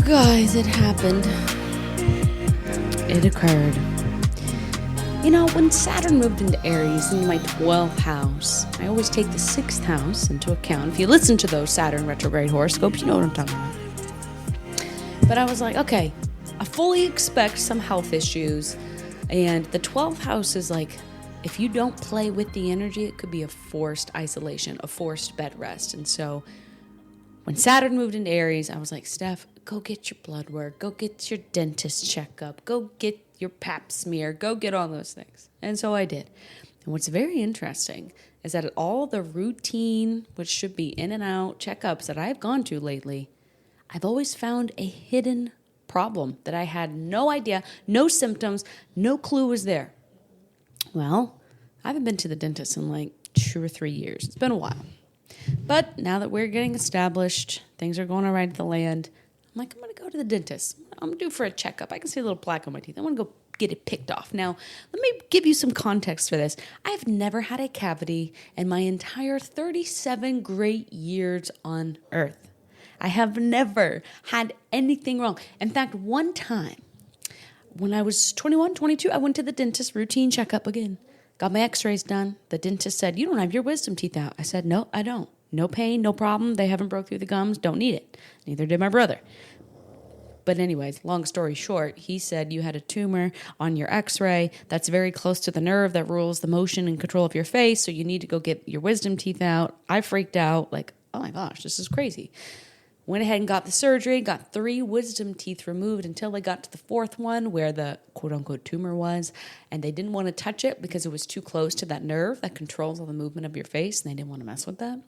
Guys, it happened. It occurred. You know, when Saturn moved into Aries into my 12th house, I always take the 6th house into account. If you listen to those Saturn retrograde horoscopes, you know what I'm talking about. But I was like, okay, I fully expect some health issues. And the 12th house is like, if you don't play with the energy, it could be a forced isolation, a forced bed rest. And so when Saturn moved into Aries, I was like, Steph, go get your blood work. Go get your dentist checkup. Go get your pap smear. Go get all those things. And so I did. And what's very interesting is that all the routine, which should be in and out checkups that I've gone to lately, I've always found a hidden problem that I had no idea, no symptoms, no clue was there. Well, I haven't been to the dentist in like 2 or 3 years. It's been a while. But now that we're getting established, things are going all right at the land, I'm like, I'm going to go to the dentist. I'm due for a checkup. I can see a little plaque on my teeth. I want to go get it picked off. Now, let me give you some context for this. I've never had a cavity in my entire 37 great years on Earth. I have never had anything wrong. In fact, one time, when I was 21, 22, I went to the dentist, routine checkup again. Got my x-rays done. The dentist said, you don't have your wisdom teeth out. I said, no, I don't. No pain, no problem. They haven't broke through the gums. Don't need it. Neither did my brother. But anyways, long story short, he said you had a tumor on your x-ray that's very close to the nerve that rules the motion and control of your face. So you need to go get your wisdom teeth out. I freaked out like, oh my gosh, this is crazy. Went ahead and got the surgery, got 3 wisdom teeth removed until they got to the 4th one where the quote-unquote tumor was, and they didn't want to touch it because it was too close to that nerve that controls all the movement of your face, and they didn't want to mess with that.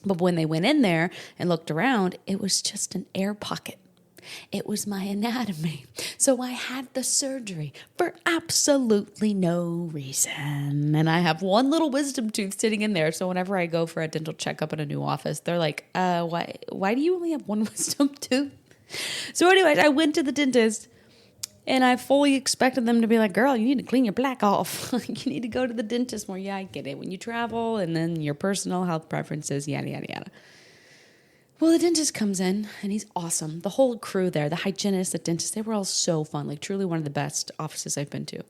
But when they went in there and looked around, it was just an air pocket. It was my anatomy. So I had the surgery for absolutely no reason. And I have one little wisdom tooth sitting in there. So whenever I go for a dental checkup in a new office, they're like, why do you only have one wisdom tooth? So anyways, I went to the dentist and I fully expected them to be like, girl, you need to clean your plaque off. You need to go to the dentist more. Yeah, I get it. When you travel and then your personal health preferences, yada, yada, yada. Well, the dentist comes in, and he's awesome. The whole crew there, the hygienist, the dentist, they were all so fun. Like, truly one of the best offices I've been to.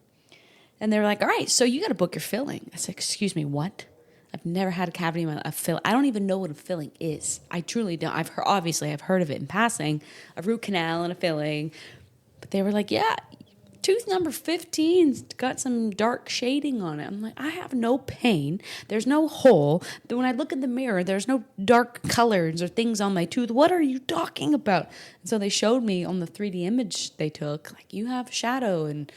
And they were like, all right, so you got to book your filling. I said, excuse me, what? I've never had a cavity in a filling. I don't even know what a filling is. I truly don't. I've heard of it in passing, a root canal and a filling. But they were like, yeah, tooth number 15's got some dark shading on it. I'm like, I have no pain. There's no hole. When I look in the mirror, there's no dark colors or things on my tooth. What are you talking about? And so they showed me on the 3D image they took, like, you have shadow. And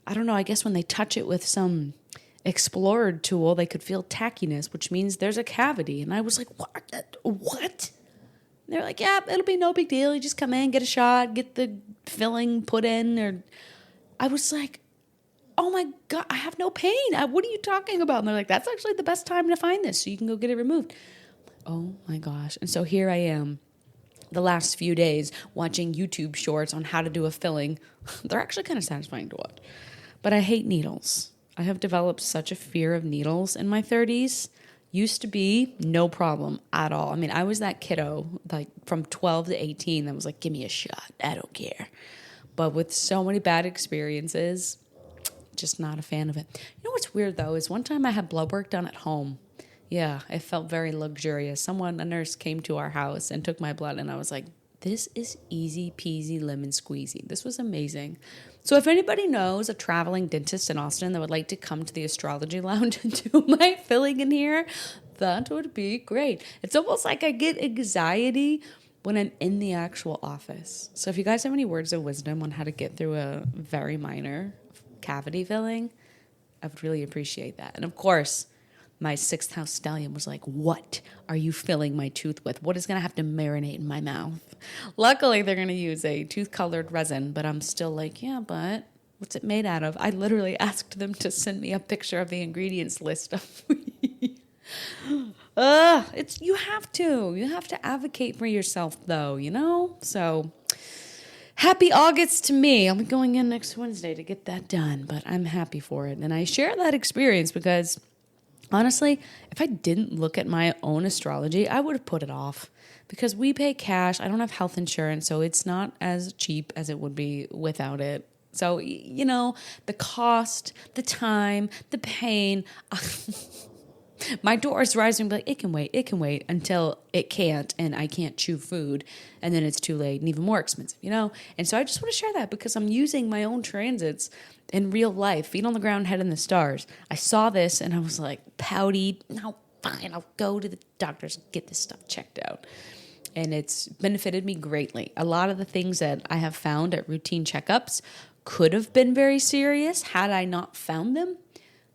I don't know, I guess when they touch it with some explorer tool, they could feel tackiness, which means there's a cavity. And I was like, what? And they're like, yeah, it'll be no big deal. You just come in, get a shot, get the filling put in, or... I was like, oh my God, I have no pain. What are you talking about? And they're like, that's actually the best time to find this, so you can go get it removed. Oh my gosh. And so here I am, the last few days, watching YouTube shorts on how to do a filling. They're actually kind of satisfying to watch. But I hate needles. I have developed such a fear of needles in my 30s. Used to be no problem at all. I mean, I was that kiddo, like from 12 to 18, that was like, give me a shot. I don't care. But with so many bad experiences, just not a fan of it. You know what's weird, though, is one time I had blood work done at home. Yeah, it felt very luxurious. A nurse came to our house and took my blood, and I was like, this is easy peasy lemon squeezy. This was amazing. So if anybody knows a traveling dentist in Austin that would like to come to the Astrology Lounge and do my filling in here, that would be great. It's almost like I get anxiety when I'm in the actual office. So if you guys have any words of wisdom on how to get through a very minor cavity filling, I would really appreciate that. And of course, my 6th house stallion was like, what are you filling my tooth with? What is going to have to marinate in my mouth? Luckily, they're going to use a tooth-colored resin, but I'm still like, yeah, but what's it made out of? I literally asked them to send me a picture of the ingredients list of you have to advocate for yourself, though, you know? So happy August to me. I'll be going in next Wednesday to get that done, but I'm happy for it. And I share that experience because Honestly, if I didn't look at my own astrology, I would have put it off because we pay cash. I don't have health insurance, so it's not as cheap as it would be without it. So, the cost, the time, the pain. My door is rising, but it can wait until it can't, and I can't chew food, and then it's too late and even more expensive, And so I just want to share that because I'm using my own transits in real life, feet on the ground, head in the stars. I saw this and I was like pouty. No, fine, I'll go to the doctors and get this stuff checked out. And it's benefited me greatly. A lot of the things that I have found at routine checkups could have been very serious had I not found them.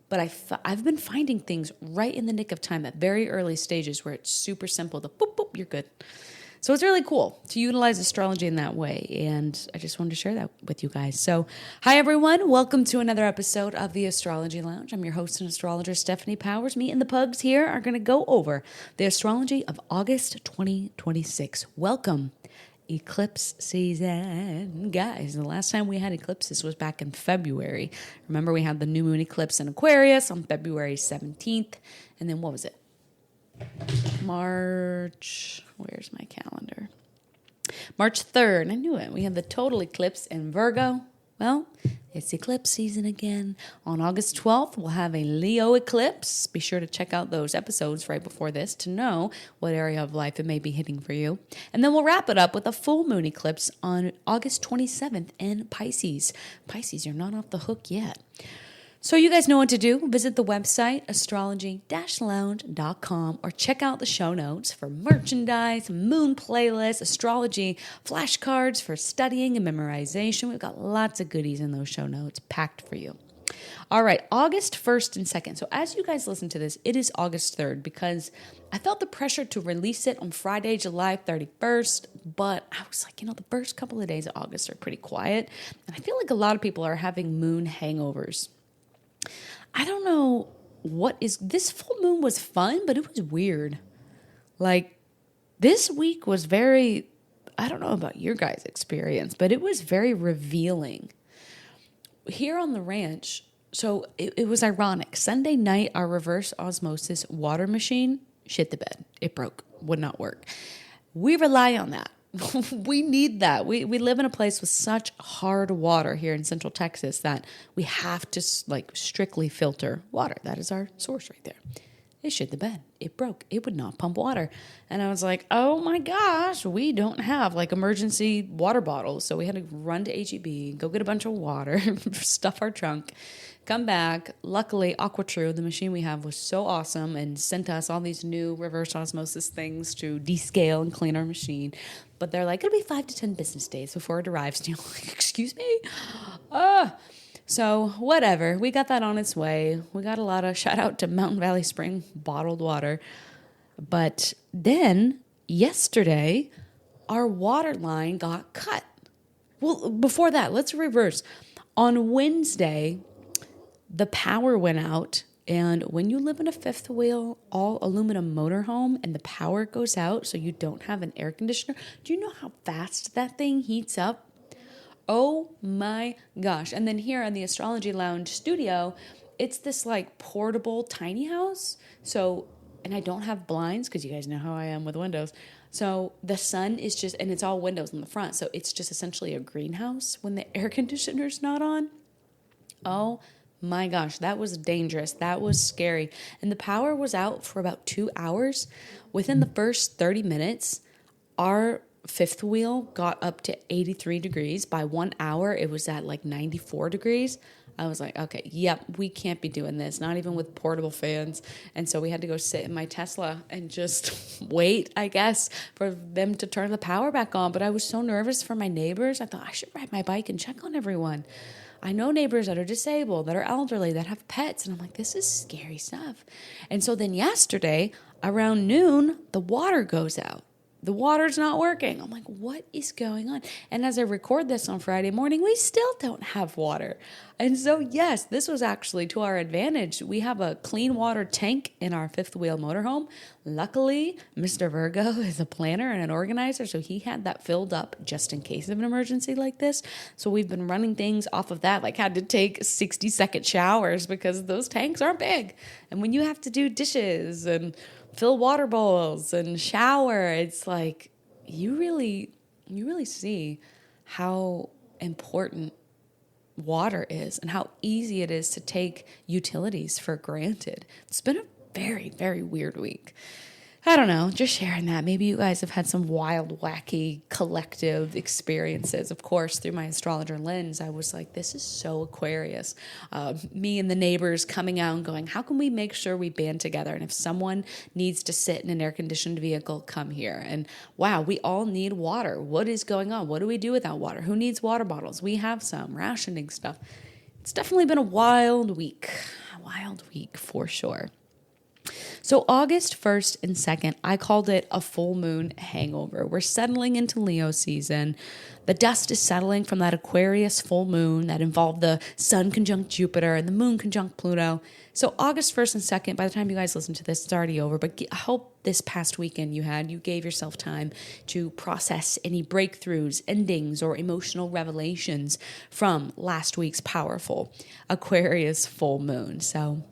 But I've been finding things right in the nick of time at very early stages where it's super simple. The boop, boop, you're good. So it's really cool to utilize astrology in that way. And I just wanted to share that with you guys. So hi, everyone. Welcome to another episode of the Astrology Lounge. I'm your host and astrologer, Stephanie Powers. Me and the pugs here are going to go over the astrology of August 2026. Welcome. Eclipse season. Guys, the last time we had eclipses was back in February. Remember, we had the new moon eclipse in Aquarius on February 17th. And then what was it? March. Where's my calendar? March 3rd. I knew it. We had the total eclipse in Virgo. Well, it's eclipse season again. On August 12th, we'll have a Leo eclipse. Be sure to check out those episodes right before this to know what area of life it may be hitting for you. And then we'll wrap it up with a full moon eclipse on August 27th in Pisces. Pisces, you're not off the hook yet. So you guys know what to do. Visit the website, astrology-lounge.com, or check out the show notes for merchandise, moon playlists, astrology, flashcards for studying and memorization. We've got lots of goodies in those show notes packed for you. All right, August 1st and 2nd. So as you guys listen to this, it is August 3rd because I felt the pressure to release it on Friday, July 31st, but I was like, the first couple of days of August are pretty quiet, and I feel like a lot of people are having moon hangovers. I don't know this full moon was fun, but it was weird. Like, this week was very, I don't know about your guys' experience, but it was very revealing. Here on the ranch, so it was ironic. Sunday night, our reverse osmosis water machine shit the bed. It broke, would not work. We rely on that. We need that. We live in a place with such hard water here in Central Texas that we have to strictly filter water. That is our source right there. It shit the bed. It broke. It would not pump water. And I was like, oh my gosh, we don't have emergency water bottles. So we had to run to H-E-B, go get a bunch of water, stuff our trunk, come back. Luckily, AquaTrue, the machine we have, was so awesome and sent us all these new reverse osmosis things to descale and clean our machine. But they're like, it'll be 5 to 10 business days before it arrives. And you're like, excuse me? So whatever. We got that on its way. We got a lot of shout out to Mountain Valley Spring bottled water. But then yesterday, our water line got cut. Well, before that, let's reverse. On Wednesday, the power went out. And when you live in a fifth wheel, all aluminum motorhome and the power goes out so you don't have an air conditioner, do you know how fast that thing heats up? Oh my gosh. And then here in the Astrology Lounge studio, it's this portable tiny house. So, and I don't have blinds because you guys know how I am with windows. So the sun is just, and it's all windows in the front. So it's just essentially a greenhouse when the air conditioner's not on. Oh my gosh, that was dangerous. That was scary. And the power was out for about 2 hours. Within the first 30 minutes, our fifth wheel got up to 83 degrees. By 1 hour, it was at 94 degrees. I was like, okay, yep, we can't be doing this, not even with portable fans. And so we had to go sit in my Tesla and just wait, I guess, for them to turn the power back on. But I was so nervous for my neighbors. I thought I should ride my bike and check on everyone. I know neighbors that are disabled, that are elderly, that have pets. And I'm like, this is scary stuff. And so then yesterday, around noon, the water goes out. the water's not working. I'm like, what is going on? And as I record this on Friday morning, we still don't have water. And so, yes, this was actually to our advantage. We have a clean water tank in our fifth wheel motorhome. Luckily, Mr. Virgo is a planner and an organizer, so he had that filled up just in case of an emergency like this. So we've been running things off of that, like had to take 60-second showers because those tanks aren't big. And when you have to do dishes and fill water bowls and shower, it's like you really see how important water is and how easy it is to take utilities for granted. It's been a very, very weird week. I don't know, just sharing that. Maybe you guys have had some wild, wacky, collective experiences. Of course, through my astrologer lens, I was like, this is so Aquarius. Me and the neighbors coming out and going, how can we make sure we band together? And if someone needs to sit in an air-conditioned vehicle, come here. And wow, we all need water. What is going on? What do we do without water? Who needs water bottles? We have some rationing stuff. It's definitely been a wild week for sure. So August 1st and 2nd, I called it a full moon hangover. We're settling into Leo season. The dust is settling from that Aquarius full moon that involved the sun conjunct Jupiter and the moon conjunct Pluto. So August 1st and 2nd, by the time you guys listen to this, it's already over. But I hope this past weekend you gave yourself time to process any breakthroughs, endings, or emotional revelations from last week's powerful Aquarius full moon. So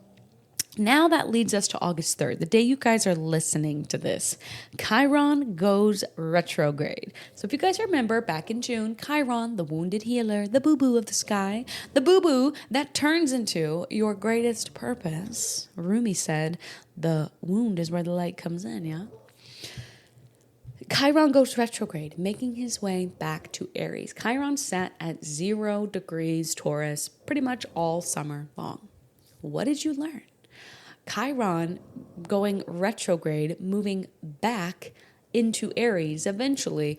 now that leads us to August 3rd, the day you guys are listening to this. Chiron goes retrograde. So if you guys remember back in June, Chiron, the wounded healer, the boo-boo of the sky, the boo-boo that turns into your greatest purpose. Rumi said, the wound is where the light comes in, yeah? Chiron goes retrograde, making his way back to Aries. Chiron sat at 0 degrees Taurus pretty much all summer long. What did you learn? Chiron going retrograde, moving back into Aries eventually.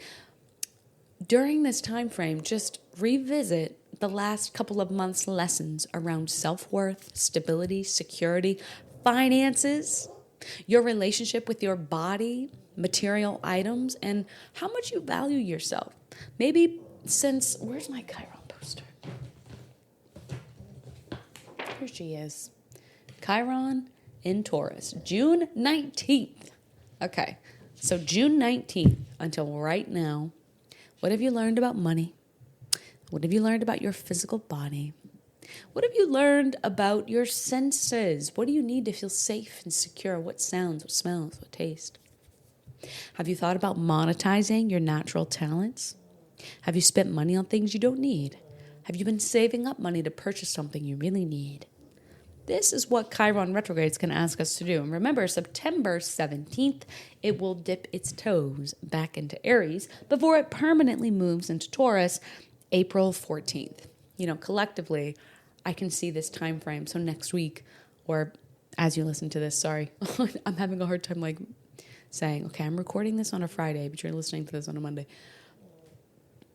During this time frame, just revisit the last couple of months' lessons around self-worth, stability, security, finances, your relationship with your body, material items, and how much you value yourself. Maybe since, where's my Chiron poster? Here she is. Chiron in Taurus, June 19th. Okay, so June 19th until right now, what have you learned about money? What have you learned about your physical body? What have you learned about your senses? What do you need to feel safe and secure? What sounds, what smells, what taste? Have you thought about monetizing your natural talents? Have you spent money on things you don't need? Have you been saving up money to purchase something you really need? This is what Chiron retrograde is going to ask us to do. And remember, September 17th, it will dip its toes back into Aries before it permanently moves into Taurus April 14th. You know, collectively, I can see this time frame. So next week, or as you listen to this, sorry, I'm having a hard time like saying, okay, I'm recording this on a Friday, but you're listening to this on a Monday.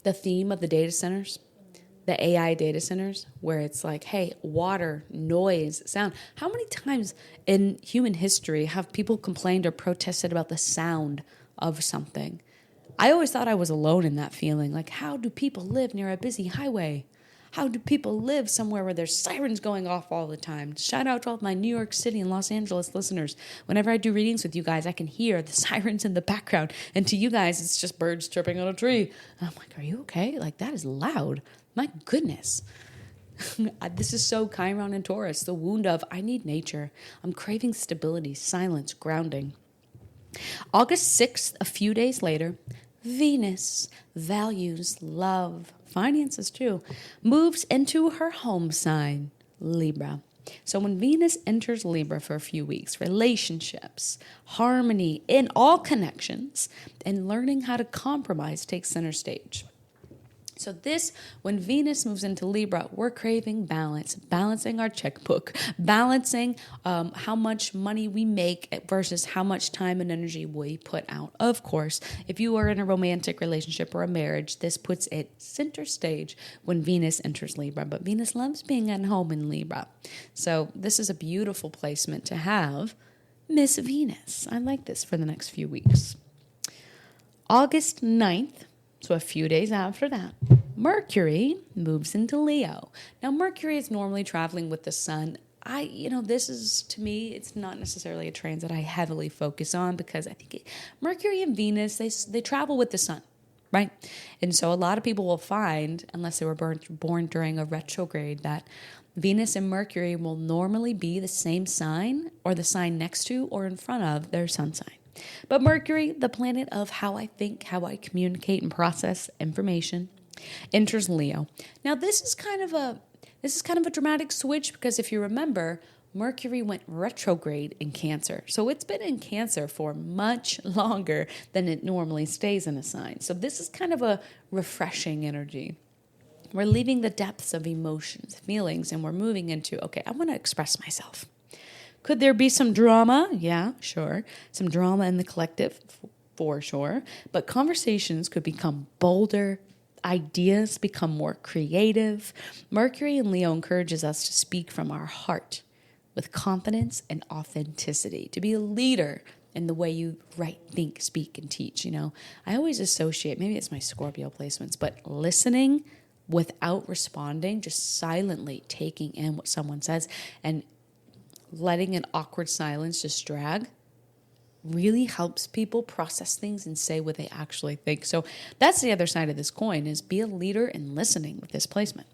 The theme of the data centers, the AI data centers, where it's like, hey, water, noise, sound. How many times in human history have people complained or protested about the sound of something? I always thought I was alone in that feeling. Like, how do people live near a busy highway? How do people live somewhere where there's sirens going off all the time? Shout out to all my New York City and Los Angeles listeners. Whenever I do readings with you guys, I can hear the sirens in the background. And to you guys, it's just birds chirping on a tree. And I'm like, are you okay? Like, that is loud. My goodness. This is so Chiron and Taurus, the wound of, I need nature. I'm craving stability, silence, grounding. August 6th, a few days later, Venus, values, love, finances too, moves into her home sign, Libra. So when Venus enters Libra for a few weeks, relationships, harmony in all connections, and learning how to compromise takes center stage. So when Venus moves into Libra, we're craving balance, balancing our checkbook, balancing how much money we make versus how much time and energy we put out. Of course, if you are in a romantic relationship or a marriage, this puts it center stage when Venus enters Libra. But Venus loves being at home in Libra. So this is a beautiful placement to have Miss Venus. I like this for the next few weeks. August 9th, so a few days after that, Mercury moves into Leo. Now, Mercury is normally traveling with the sun. This is, to me, it's not necessarily a transit I heavily focus on because I think Mercury and Venus, they travel with the sun, right? And so a lot of people will find, unless they were born during a retrograde, that Venus and Mercury will normally be the same sign or the sign next to or in front of their sun sign. But Mercury, the planet of how I think, how I communicate and process information, enters Leo. Now, this is kind of a dramatic switch because if you remember, Mercury went retrograde in Cancer. So it's been in Cancer for much longer than it normally stays in a sign. So this is kind of a refreshing energy. We're leaving the depths of emotions, feelings, and we're moving into, okay, I want to express myself. Could there be some drama? Yeah, sure. Some drama in the collective, for sure. But conversations could become bolder. Ideas become more creative. Mercury in Leo encourages us to speak from our heart with confidence and authenticity, to be a leader in the way you write, think, speak, and teach. I always associate, maybe it's my Scorpio placements, but listening without responding, just silently taking in what someone says and letting an awkward silence just drag really helps people process things and say what they actually think. So that's the other side of this coin, is be a leader in listening with this placement.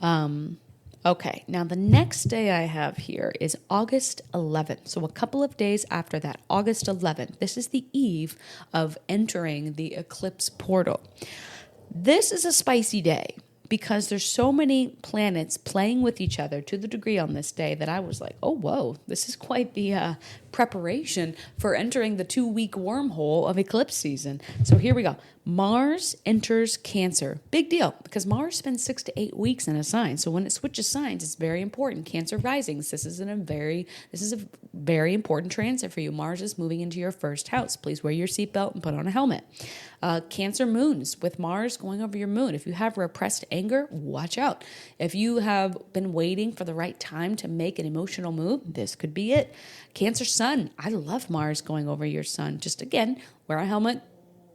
Okay, now the next day I have here is August 11th. So a couple of days after that, August 11th, this is the eve of entering the eclipse portal. This is a spicy day because there's so many planets playing with each other to the degree on this day that I was like, oh, whoa, this is quite the preparation for entering the 2-week wormhole of eclipse season. So here we go. Mars enters Cancer. Big deal, because Mars spends 6 to 8 weeks in a sign. So when it switches signs, it's very important. Cancer risings. This is a very important transit for you. Mars is moving into your first house. Please wear your seatbelt and put on a helmet. Cancer moons, with Mars going over your moon. If you have repressed anger, watch out. If you have been waiting for the right time to make an emotional move, this could be it. Cancer sun. I love Mars going over your sun. Just again, wear a helmet.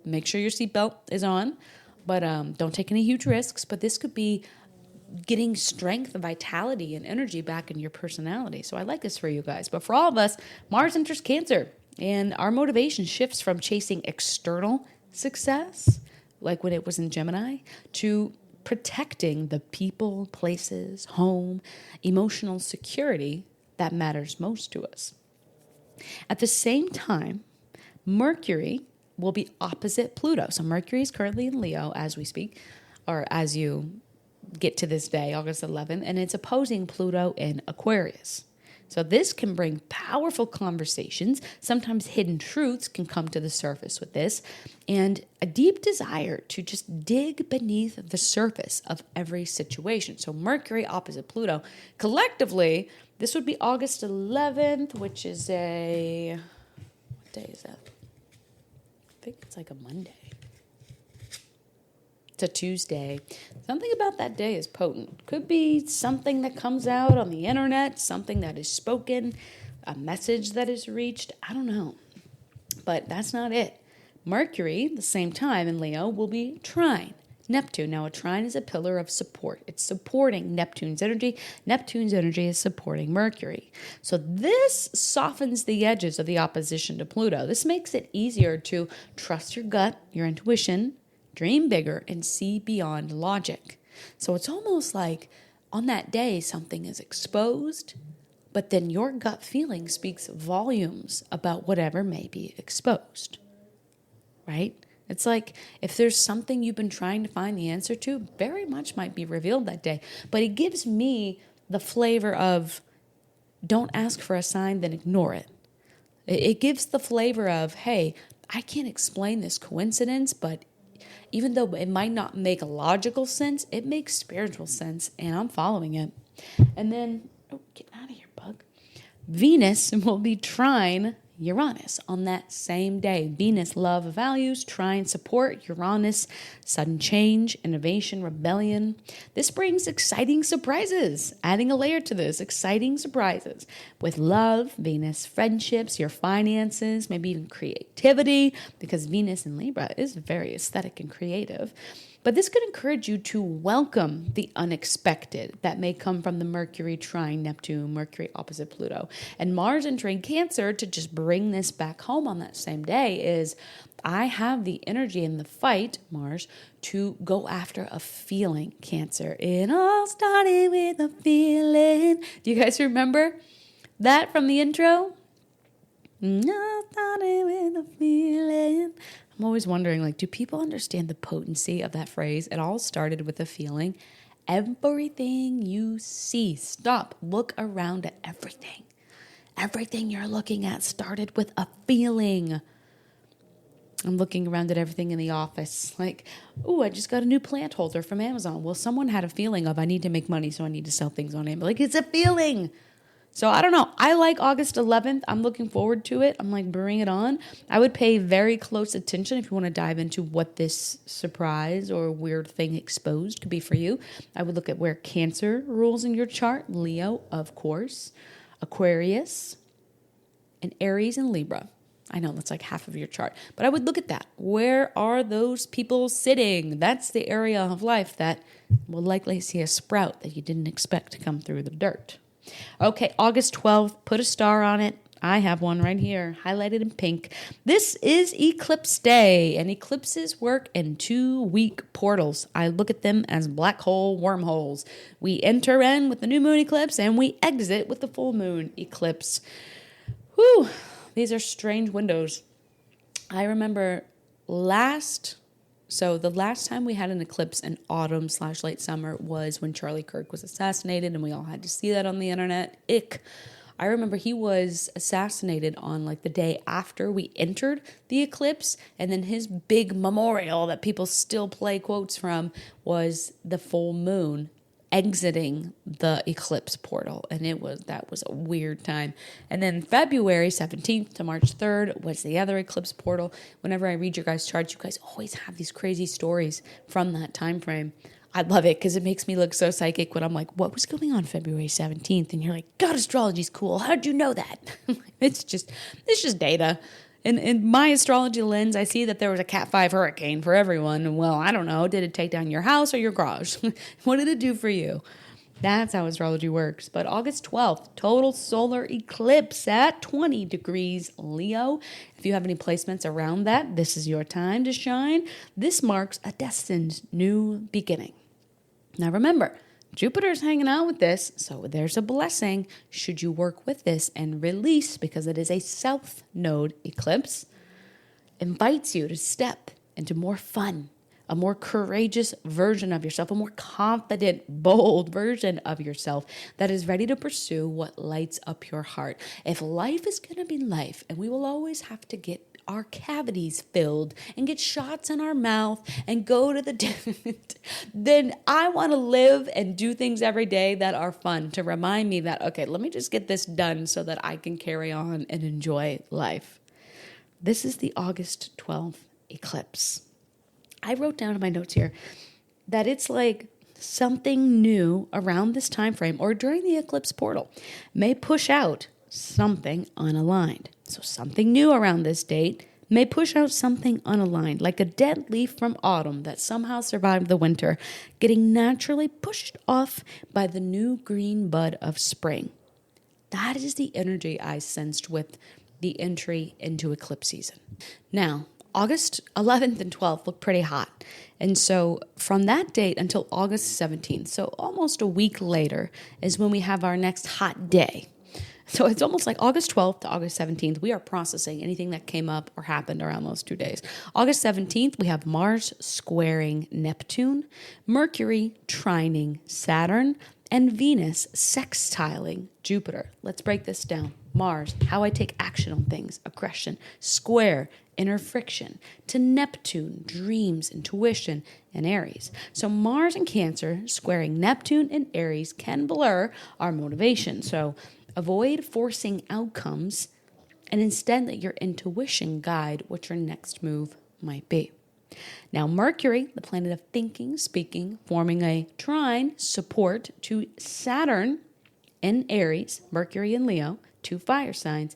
Make sure your seatbelt is on, but don't take any huge risks. But this could be getting strength, vitality, and energy back in your personality. So I like this for you guys. But for all of us, Mars enters Cancer, and our motivation shifts from chasing external success, like when it was in Gemini, to protecting the people, places, home, emotional security that matters most to us. At the same time, Mercury will be opposite Pluto. So Mercury is currently in Leo as we speak, or as you get to this day, August 11th, and it's opposing Pluto in Aquarius. So this can bring powerful conversations. Sometimes hidden truths can come to the surface with this, and a deep desire to just dig beneath the surface of every situation. So Mercury opposite Pluto. Collectively, this would be August 11th, which is what day is that? I think it's like a Monday. It's a Tuesday. Something about that day is potent. Could be something that comes out on the internet, something that is spoken, a message that is reached. I don't know. But that's not it. Mercury, the same time in Leo, will be trine Neptune. Now, a trine is a pillar of support. It's supporting Neptune's energy. Neptune's energy is supporting Mercury. So this softens the edges of the opposition to Pluto. This makes it easier to trust your gut, your intuition, dream bigger, and see beyond logic. So it's almost like on that day, something is exposed, but then your gut feeling speaks volumes about whatever may be exposed, right? It's like if there's something you've been trying to find the answer to, very much might be revealed that day. But it gives me the flavor of don't ask for a sign, then ignore it. It gives the flavor of, hey, I can't explain this coincidence, but even though it might not make a logical sense, it makes spiritual sense, and I'm following it. And then, get out of here, bug. Venus will be trine Uranus on that same day. Venus, love, values, try and support. Uranus, sudden change, innovation, rebellion. This brings exciting surprises. Adding a layer to this, exciting surprises with love, Venus, friendships, your finances, maybe even creativity, because Venus in Libra is very aesthetic and creative. But this could encourage you to welcome the unexpected that may come from the Mercury trine Neptune, Mercury opposite Pluto. And Mars entering Cancer, to just bring this back home on that same day, is I have the energy in the fight, Mars, to go after a feeling, Cancer. It all started with a feeling. Do you guys remember that from the intro? It all started with a feeling. I'm always wondering, do people understand the potency of that phrase? It all started with a feeling. Everything you see, stop, look around at everything. Everything you're looking at started with a feeling. I'm looking around at everything in the office. I just got a new plant holder from Amazon. Well, someone had a feeling of, I need to make money, so I need to sell things on Amazon. It's a feeling. So I don't know. I like August 11th. I'm looking forward to it. I'm bring it on. I would pay very close attention if you want to dive into what this surprise or weird thing exposed could be for you. I would look at where Cancer rules in your chart. Leo, of course. Aquarius. And Aries and Libra. I know that's half of your chart. But I would look at that. Where are those people sitting? That's the area of life that will likely see a sprout that you didn't expect to come through the dirt. Okay, August 12th, put a star on it. I have one right here, highlighted in pink. This is Eclipse Day, and eclipses work in 2-week portals. I look at them as black hole wormholes. We enter in with the new moon eclipse, and we exit with the full moon eclipse. Whew, these are strange windows. I remember the last time we had an eclipse in autumn/late summer was when Charlie Kirk was assassinated, and we all had to see that on the internet. I remember he was assassinated on the day after we entered the eclipse, and then his big memorial that people still play quotes from was the full moon exiting the eclipse portal, and that was a weird time. And then February 17th to March 3rd was the other eclipse portal. Whenever I read your guys' charts, you guys always have these crazy stories from that time frame. I love it because it makes me look so psychic when I'm what was going on February 17th? And you're God, astrology's cool. How'd you know that? It's just data. In my astrology lens, I see that there was a Cat 5 hurricane for everyone. Well, I don't know. Did it take down your house or your garage? What did it do for you? That's how astrology works. But August 12th, total solar eclipse at 20 degrees Leo. If you have any placements around that, this is your time to shine. This marks a destined new beginning. Now remember, Jupiter's hanging out with this, so there's a blessing should you work with this and release, because it is a south node eclipse, invites you to step into more fun, a more courageous version of yourself, a more confident, bold version of yourself that is ready to pursue what lights up your heart. If life is going to be life, and we will always have to get our cavities filled and get shots in our mouth and go to the dentist, then I want to live and do things every day that are fun to remind me that, okay, let me just get this done so that I can carry on and enjoy life. This is the August 12th eclipse. I wrote down in my notes here that it's something new around this time frame or during the eclipse portal may push out something unaligned. So something new around this date may push out something unaligned, like a dead leaf from autumn that somehow survived the winter, getting naturally pushed off by the new green bud of spring. That is the energy I sensed with the entry into eclipse season. Now, August 11th and 12th look pretty hot. And so from that date until August 17th, so almost a week later, is when we have our next hot day. So it's almost like August 12th to August 17th, we are processing anything that came up or happened around those 2 days. August 17th, we have Mars squaring Neptune, Mercury trining Saturn, and Venus sextiling Jupiter. Let's break this down. Mars, how I take action on things, aggression, square, inner friction, to Neptune, dreams, intuition, and Aries. So Mars and Cancer squaring Neptune and Aries can blur our motivation. So avoid forcing outcomes and instead let your intuition guide what your next move might be. Now, Mercury, the planet of thinking, speaking, forming a trine support to Saturn in Aries, Mercury in Leo, 2 fire signs.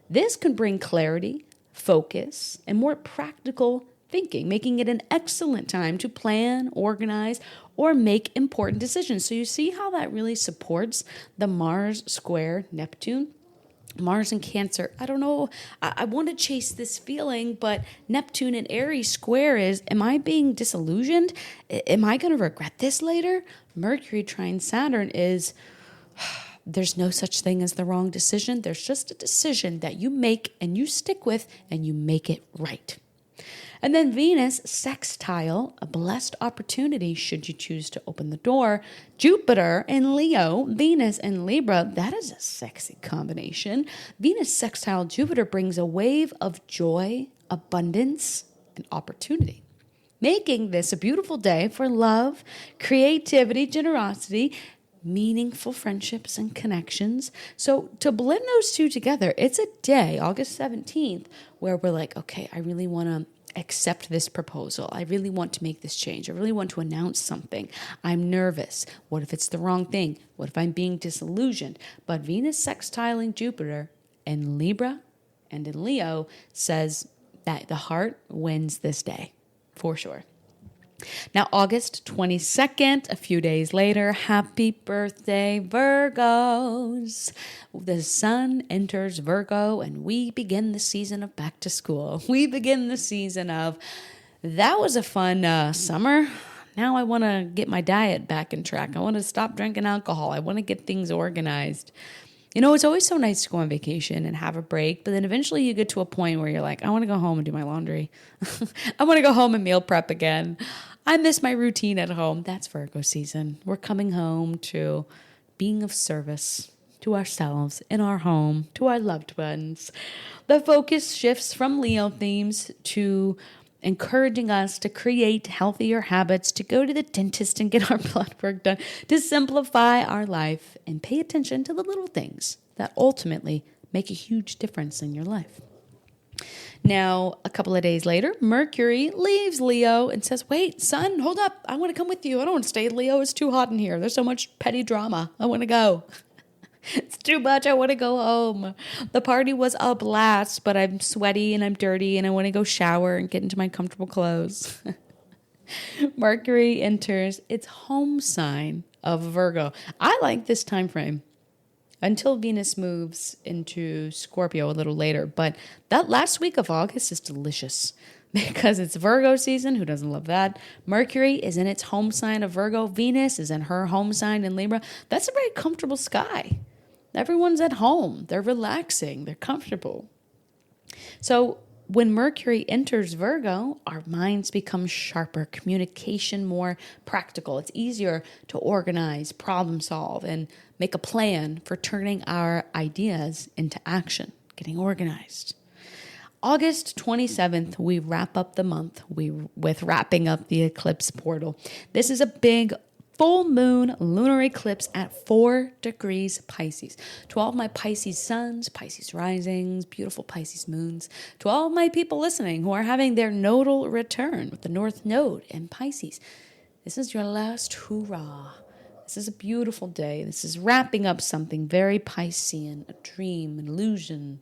This can bring clarity, focus, and more practical thinking, making it an excellent time to plan, organize, or make important decisions. So you see how that really supports the Mars square Neptune? Mars in Cancer. I don't know. I want to chase this feeling, but Neptune in Aries square is, am I being disillusioned? Am I going to regret this later? Mercury trine Saturn is, there's no such thing as the wrong decision. There's just a decision that you make and you stick with and you make it right. And then Venus sextile, a blessed opportunity should you choose to open the door. Jupiter in Leo, Venus in Libra, that is a sexy combination. Venus sextile Jupiter brings a wave of joy, abundance, and opportunity, making this a beautiful day for love, creativity, generosity, meaningful friendships and connections. So to blend those two together, it's a day, August 17th, where we're like, okay, I really want to accept this proposal. I really want to make this change. I really want to announce something. I'm nervous. What if it's the wrong thing? What if I'm being disillusioned? But Venus sextiling Jupiter in Libra and in Leo says that the heart wins this day, for sure. Now, August 22nd, a few days later, happy birthday, Virgos. The sun enters Virgo and we begin the season of back to school. We begin the season of, that was a fun summer. Now I want to get my diet back in track. I want to stop drinking alcohol. I want to get things organized. You know, it's always so nice to go on vacation and have a break, but then eventually you get to a point where you're like, I want to go home and do my laundry. I want to go home and meal prep again. I miss my routine at home. That's Virgo season. We're coming home to being of service to ourselves, in our home, to our loved ones. The focus shifts from Leo themes to encouraging us to create healthier habits, to go to the dentist and get our blood work done, to simplify our life and pay attention to the little things that ultimately make a huge difference in your life. Now, a couple of days later, Mercury leaves Leo and says, wait, sun, hold up. I want to come with you. I don't want to stay in Leo. It's too hot in here. There's so much petty drama. I want to go. It's too much. I want to go home. The party was a blast, but I'm sweaty and I'm dirty and I want to go shower and get into my comfortable clothes. Mercury enters its home sign of Virgo. I like this time frame until Venus moves into Scorpio a little later. But that last week of August is delicious because it's Virgo season. Who doesn't love that? Mercury is in its home sign of Virgo. Venus is in her home sign in Libra. That's a very comfortable sky. Everyone's at home. They're relaxing. They're comfortable. So when Mercury enters Virgo, our minds become sharper, communication more practical. It's easier to organize, problem solve, and make a plan for turning our ideas into action, getting organized. August 27th, we wrap up the month with wrapping up the eclipse portal. This is a big full moon lunar eclipse at 4 degrees Pisces. To all of my Pisces suns, Pisces risings, beautiful Pisces moons, to all of my people listening who are having their nodal return with the North Node in Pisces, this is your last hoorah. This is a beautiful day. This is wrapping up something very Piscean, a dream, an illusion,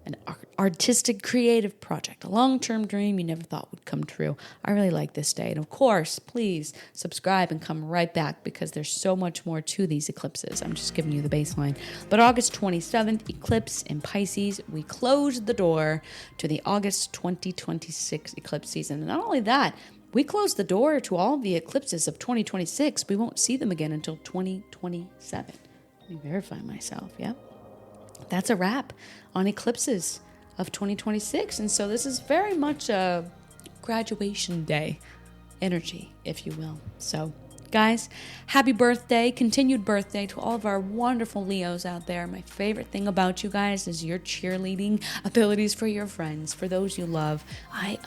an artistic, creative project, a long-term dream you never thought would come true. I really like this day. And of course, please subscribe and come right back because there's so much more to these eclipses. I'm just giving you the baseline. But August 27th, eclipse in Pisces, we close the door to the August 2026 eclipse season. And not only that, we close the door to all of the eclipses of 2026. We won't see them again until 2027. Let me verify myself, yeah? That's a wrap on eclipses of 2026. And so this is very much a graduation day energy, if you will. So, guys, happy birthday, continued birthday to all of our wonderful Leos out there. My favorite thing about you guys is your cheerleading abilities for your friends, for those you love. I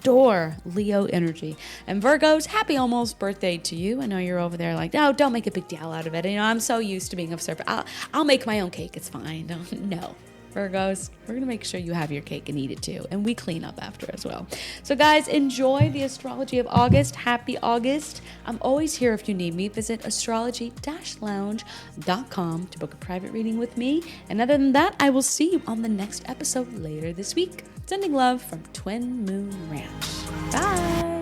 adore Leo energy. And Virgos, happy almost birthday to you. I know you're over there like, oh, don't make a big deal out of it. You know, I'm so used to being of service. I'll make my own cake. It's fine. No. Virgos, we're going to make sure you have your cake and eat it too. And we clean up after as well. So guys, enjoy the astrology of August. Happy August. I'm always here if you need me. Visit astrology-lounge.com to book a private reading with me. And other than that, I will see you on the next episode later this week. Sending love from Twin Moon Ranch. Bye.